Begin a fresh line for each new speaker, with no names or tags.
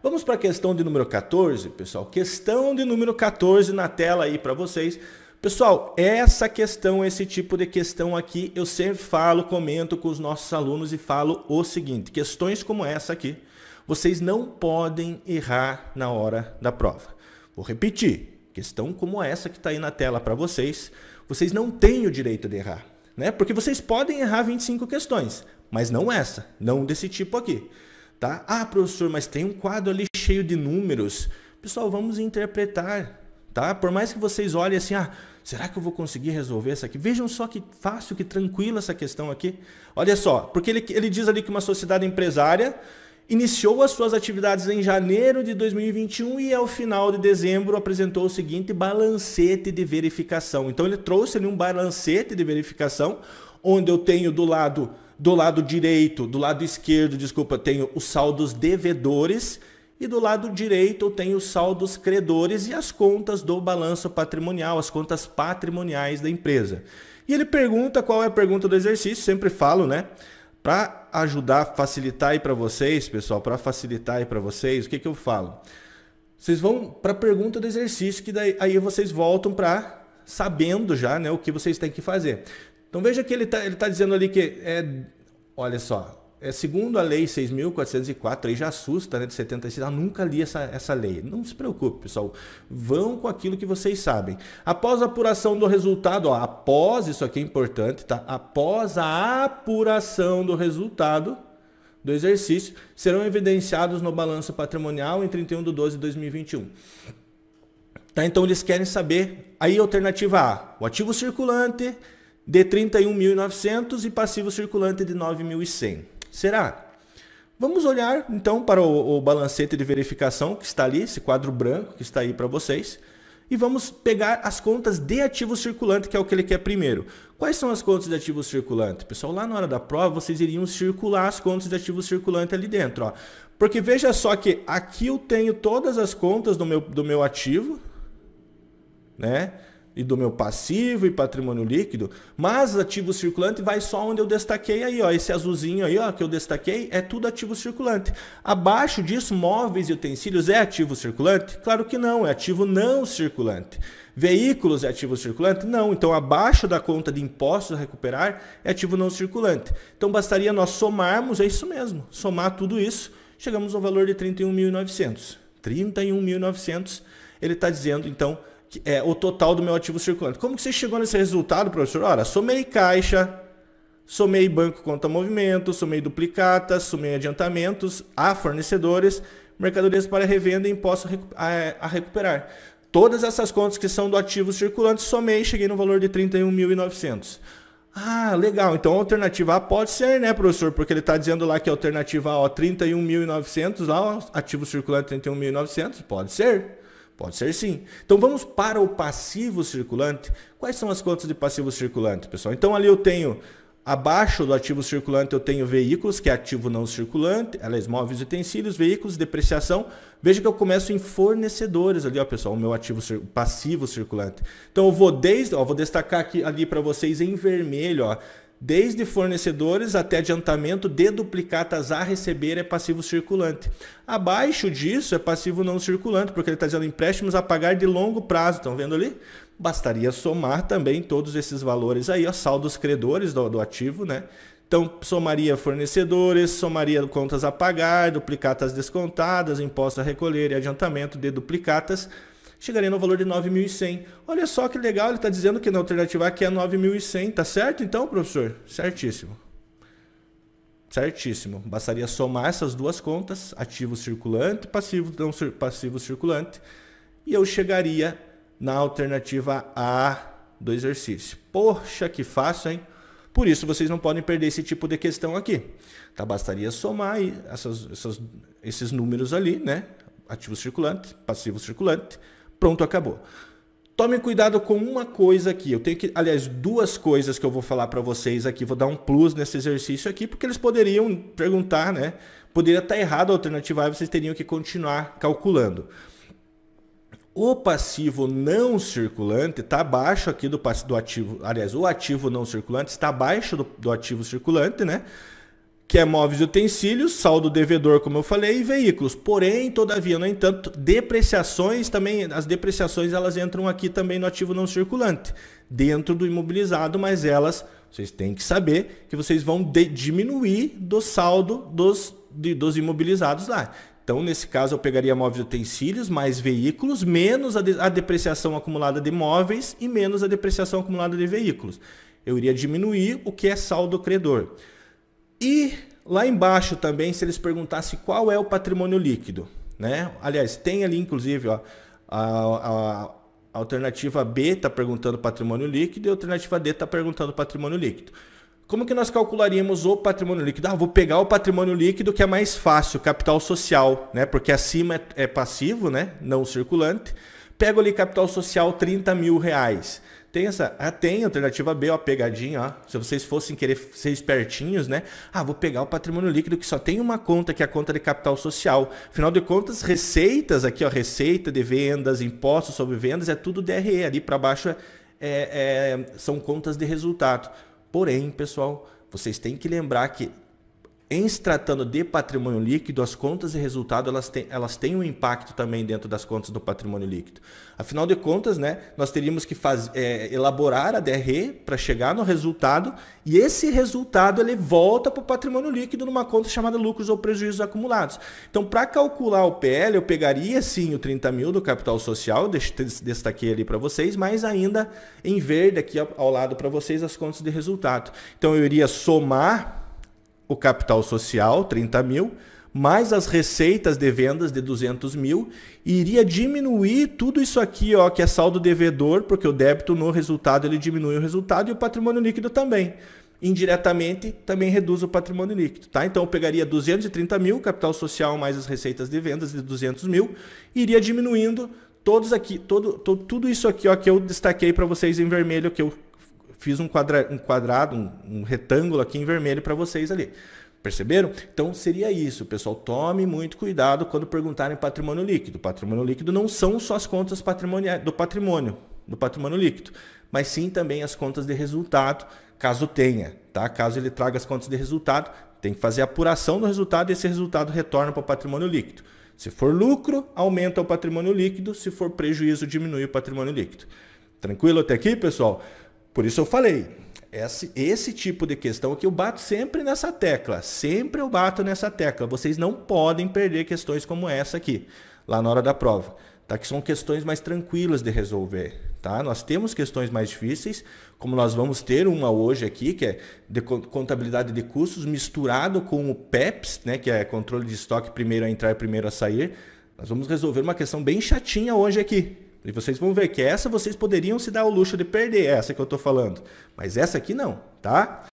Vamos para a questão de número 14, pessoal. Questão de número 14 na tela aí para vocês. Pessoal, essa questão, esse tipo de questão aqui, eu sempre falo, comento com os nossos alunos e falo o seguinte: questões como essa aqui, vocês não podem errar na hora da prova. Vou repetir, questão como essa que está aí na tela para vocês, vocês não têm o direito de errar, né? Porque vocês podem errar 25 questões, mas não essa, não desse tipo aqui. Tá? Ah, professor, mas tem um quadro ali cheio de números. Pessoal, vamos interpretar. Tá? Por mais que vocês olhem assim, será que eu vou conseguir resolver essa aqui? Vejam só que fácil, que tranquila essa questão aqui. Olha só, porque ele diz ali que uma sociedade empresária iniciou as suas atividades em janeiro de 2021 e ao final de dezembro apresentou o seguinte balancete de verificação. Então ele trouxe ali um balancete de verificação, onde eu tenho do lado direito, do lado esquerdo, desculpa, tenho os saldos devedores e do lado direito eu tenho os saldos credores e as contas do balanço patrimonial, as contas patrimoniais da empresa. E ele pergunta, qual é a pergunta do exercício? Sempre falo, né? Para ajudar, facilitar aí para vocês, pessoal, para facilitar aí para vocês, o que eu falo? Vocês vão para a pergunta do exercício, que daí aí vocês voltam para sabendo já, né, o que vocês têm que fazer. Então veja que ele tá dizendo ali que olha só, segundo a lei 6.404, aí já assusta, né, de 76, nunca li essa lei. Não se preocupe, pessoal, vão com aquilo que vocês sabem. Após a apuração do resultado, após, isso aqui é importante, tá? Após a apuração do resultado do exercício, serão evidenciados no balanço patrimonial em 31/12/2021. Tá? Então eles querem saber, aí alternativa A, o ativo circulante de 31.900 e passivo circulante de 9.100. Será? Vamos olhar então para o balancete de verificação que está ali, esse quadro branco que está aí para vocês, e vamos pegar as contas de ativo circulante, que é o que ele quer primeiro. Quais são as contas de ativo circulante? Pessoal, lá na hora da prova vocês iriam circular as contas de ativo circulante ali dentro, ó. Porque veja só que aqui eu tenho todas as contas do meu ativo, né? E do meu passivo e patrimônio líquido, mas ativo circulante vai só onde eu destaquei aí, ó, esse azulzinho aí, ó, que eu destaquei, é tudo ativo circulante. Abaixo disso, móveis e utensílios é ativo circulante? Claro que não, é ativo não circulante. Veículos é ativo circulante? Não, então abaixo da conta de impostos a recuperar é ativo não circulante. Então bastaria nós somarmos, é isso mesmo, somar tudo isso, chegamos ao valor de 31.900. 31.900, ele está dizendo então que é o total do meu ativo circulante. Como que você chegou nesse resultado, professor? Ora, somei caixa, somei banco conta movimento, somei duplicatas, somei adiantamentos a fornecedores, mercadorias para revenda e imposto a recuperar. Todas essas contas que são do ativo circulante, somei e cheguei no valor de 31.900. Ah, legal. Então a alternativa A pode ser, né, professor? Porque ele está dizendo lá que a alternativa A, 31.900, lá, ativo circulante 31.900, pode ser. Pode ser sim. Então vamos para o passivo circulante. Quais são as contas de passivo circulante, pessoal? Então ali eu tenho, abaixo do ativo circulante eu tenho veículos, que é ativo não circulante, aliás, móveis e utensílios, veículos, depreciação. Veja que eu começo em fornecedores ali, ó, pessoal, o meu ativo passivo circulante. Então eu vou vou destacar aqui ali para vocês em vermelho, ó. Desde fornecedores até adiantamento de duplicatas a receber é passivo circulante. Abaixo disso é passivo não circulante, porque ele está dizendo empréstimos a pagar de longo prazo. Estão vendo ali? Bastaria somar também todos esses valores aí, ó, saldos credores do ativo, né? Então, somaria fornecedores, somaria contas a pagar, duplicatas descontadas, impostos a recolher e adiantamento de duplicatas. Chegaria no valor de 9.100. Olha só que legal, ele está dizendo que na alternativa aqui é 9.100, tá certo então, professor? Certíssimo. Certíssimo. Bastaria somar essas duas contas, ativo circulante, passivo circulante, e eu chegaria na alternativa A do exercício. Poxa, que fácil, hein? Por isso vocês não podem perder esse tipo de questão aqui. Tá? Bastaria somar aí esses números ali, né? Ativo circulante, passivo circulante. Pronto, acabou. Tome cuidado com uma coisa aqui. Eu tenho que, aliás, duas coisas que eu vou falar para vocês aqui. Vou dar um plus nesse exercício aqui, porque eles poderiam perguntar, né? Poderia estar errado a alternativa A e vocês teriam que continuar calculando. O passivo não circulante está abaixo aqui do ativo. Aliás, o ativo não circulante está abaixo do ativo circulante, né? que é móveis e utensílios, saldo devedor, como eu falei, e veículos. Porém, todavia, no entanto, depreciações também, as depreciações elas entram aqui também no ativo não circulante, dentro do imobilizado, mas vocês têm que saber que vocês vão diminuir do saldo dos imobilizados lá. Então, nesse caso, eu pegaria móveis e utensílios, mais veículos, menos a depreciação acumulada de móveis e menos a depreciação acumulada de veículos. Eu iria diminuir o que é saldo credor. E lá embaixo também, se eles perguntassem qual é o patrimônio líquido, né? Aliás, tem ali inclusive ó, a alternativa B está perguntando patrimônio líquido e a alternativa D está perguntando patrimônio líquido. Como que nós calcularíamos o patrimônio líquido? Vou pegar o patrimônio líquido que é mais fácil, capital social, né? Porque acima é passivo, né? Não circulante. Pego ali capital social R$30.000. Tem alternativa B, ó, pegadinha, ó. Se vocês fossem querer ser espertinhos, né? Vou pegar o patrimônio líquido que só tem uma conta, que é a conta de capital social. Afinal de contas, receitas aqui, ó, receita de vendas, impostos sobre vendas, é tudo DRE. Ali para baixo são contas de resultado. Porém, pessoal, vocês têm que lembrar que em se tratando de patrimônio líquido, as contas de resultado elas têm um impacto também dentro das contas do patrimônio líquido. Afinal de contas, né, nós teríamos que elaborar a DRE para chegar no resultado e esse resultado ele volta para o patrimônio líquido numa conta chamada lucros ou prejuízos acumulados. Então, para calcular o PL, eu pegaria sim o 30 mil do capital social, destaquei ali para vocês, mas ainda em verde aqui ao lado para vocês as contas de resultado. Então, eu iria somar o capital social, 30 mil, mais as receitas de vendas de 200 mil, e iria diminuir tudo isso aqui, ó, que é saldo devedor, porque o débito no resultado ele diminui o resultado e o patrimônio líquido também. Indiretamente, também reduz o patrimônio líquido. Tá? Então, eu pegaria 230 mil, capital social mais as receitas de vendas de 200 mil, e iria diminuindo tudo isso aqui, ó, que eu destaquei para vocês em vermelho, que eu fiz um quadrado, um retângulo aqui em vermelho para vocês ali. Perceberam? Então seria isso, pessoal. Tome muito cuidado quando perguntarem patrimônio líquido. Patrimônio líquido não são só as contas patrimoniais do patrimônio líquido, mas sim também as contas de resultado, caso tenha, tá? Caso ele traga as contas de resultado, tem que fazer a apuração do resultado e esse resultado retorna para o patrimônio líquido. Se for lucro, aumenta o patrimônio líquido. Se for prejuízo, diminui o patrimônio líquido. Tranquilo até aqui, pessoal? Por isso eu falei, esse tipo de questão aqui eu bato sempre nessa tecla, sempre eu bato nessa tecla. Vocês não podem perder questões como essa aqui, lá na hora da prova, tá? Que são questões mais tranquilas de resolver, tá? Nós temos questões mais difíceis, como nós vamos ter uma hoje aqui, que é de contabilidade de custos, misturado com o PEPS, né? Que é controle de estoque, primeiro a entrar e primeiro a sair. Nós vamos resolver uma questão bem chatinha hoje aqui. E vocês vão ver que essa vocês poderiam se dar o luxo de perder, essa que eu estou falando. Mas essa aqui não, tá?